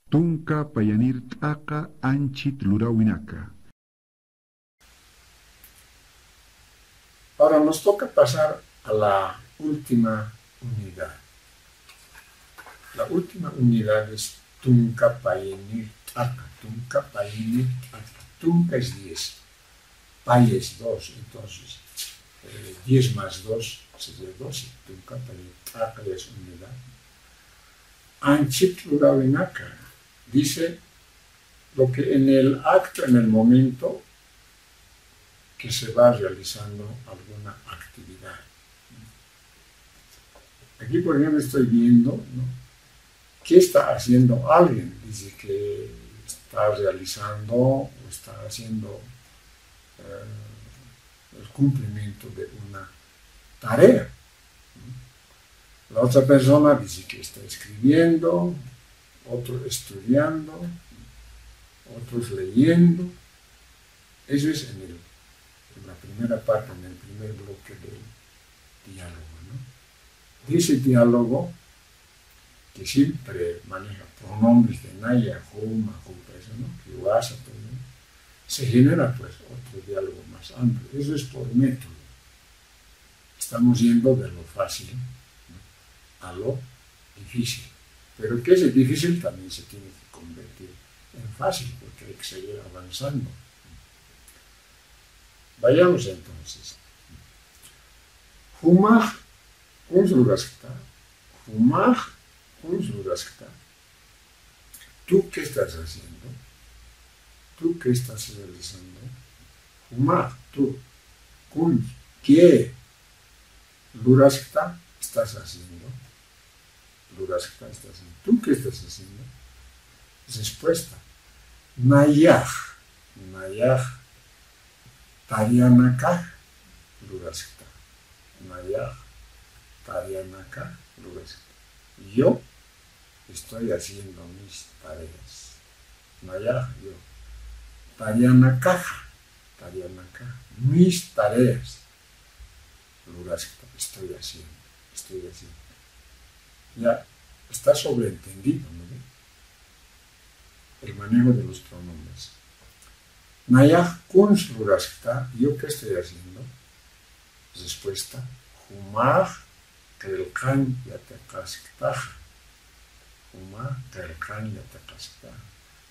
Tunka payanir t'aqa anchit lurawinaka. Ahora nos toca pasar a la última unidad. La última unidad es Tunka payanir t'aqa. Tunka payanir t'aqa. Tunka es 10. Pay es 2, entonces 10 más 2 sería 12. Tunka payanir t'aqa es unidad. Anchit lurawinaka. Dice lo que en el acto, en el momento que se va realizando alguna actividad. Aquí, por ejemplo, estoy viendo, ¿no?, qué está haciendo alguien. Dice que está realizando o está haciendo el cumplimiento de una tarea. La otra persona dice que está escribiendo, otro estudiando, otros leyendo. Eso es en la primera parte, en el primer bloque del diálogo, ¿no? Dice diálogo que siempre maneja pronombres de naya, huma, eso, ¿no?, que wasa, ¿no? Se genera pues otro diálogo más amplio. Eso es por método. Estamos yendo de lo fácil, ¿no?, a lo difícil. Pero que es difícil también se tiene que convertir en fácil, porque hay que seguir avanzando. Vayamos entonces. Humaj kunzuraskta. Humaj kunzuraskta. ¿Tú qué estás haciendo? ¿Tú qué estás realizando? Humaj, tú. Kunz, ¿qué? Luraskta, estás haciendo. ¿Tú qué estás haciendo? Respuesta. Nayaj. Nayaj. Tarianaka. Luraskta. Nayaj. Tarianaka. Luraskta. Yo estoy haciendo mis tareas. Nayaj, yo. Tarianaka. Tarianaka. Mis tareas. Luraskta. Estoy haciendo. Ya está sobreentendido, ¿no?, el manejo de los pronombres. Nayaj kunz luraskta. ¿Yo qué estoy haciendo? Respuesta. Humaj kelkan yatekasktah. Humaj kelkan yatekasktah.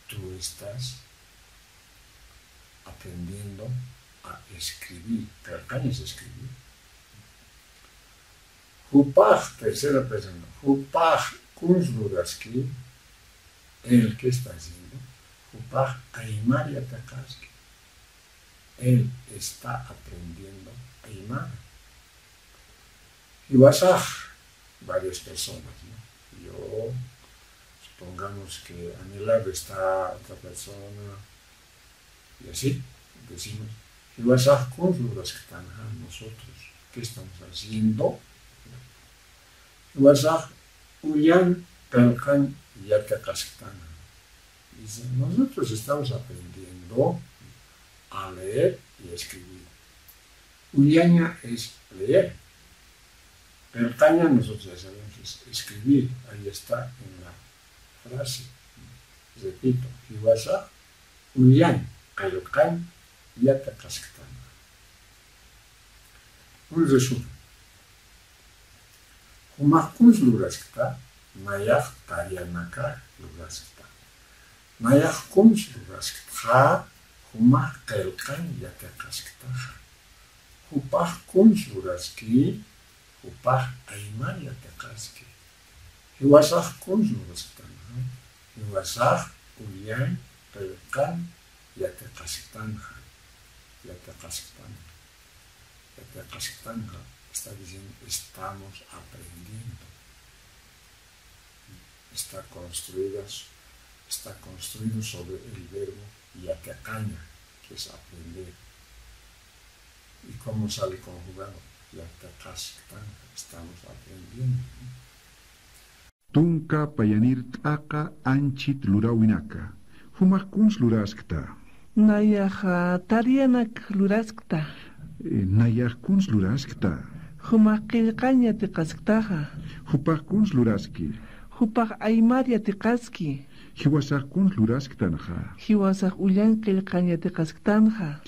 Tú estás aprendiendo a escribir. Kelkan es escribir. Hupaj, tercera persona. Hupaj kunz luraski. Él, ¿qué está haciendo? Hupaj aymar yatakaski. Él está aprendiendo aymar. Hiwasaj, varias personas, ¿no? Yo, supongamos que a mi lado está otra persona, y así decimos. Hiwasaj kunz luraskta. Nosotros, ¿qué estamos haciendo? Hiwasaj uyan pelkan yatakasktana. Dice, nosotros estamos aprendiendo a leer y escribir. Uyaña es leer. Pelkaña nosotros ya sabemos que es escribir. Ahí está en la frase. Repito, Hiwasaj uyan pelkan yatakasktana. Un resumen. Humaj kunz luraskta. Nayaj tarianaka luraskta. Nayaj kunz luraskta. Humaj kelkan yatekasktah. Hupaj kunz luraski. Hupaj aymar yatekaski. Hiwasaj kunz luraskta. Hiwasaj uyan kelkan yatekasktah. Yatekasktah. Está diciendo, estamos aprendiendo. Está construido sobre el verbo yatakaña, que es aprender. ¿Y cómo sale conjugado? Yatakasktana, estamos aprendiendo. Tunka payanir t'aqa anchit lurawinaka. Humaj kunz luraskta. Nayaj tarianak luraskta. Nayarkuns luraskta. Humaqillqaña tiqasktaqa. Hupaqkuns luraski. Hupaq aymaria tiqaski. Hiwasaqkuns lurasktanqa. Hiwasaq ullanqillqaña tiqasktanja.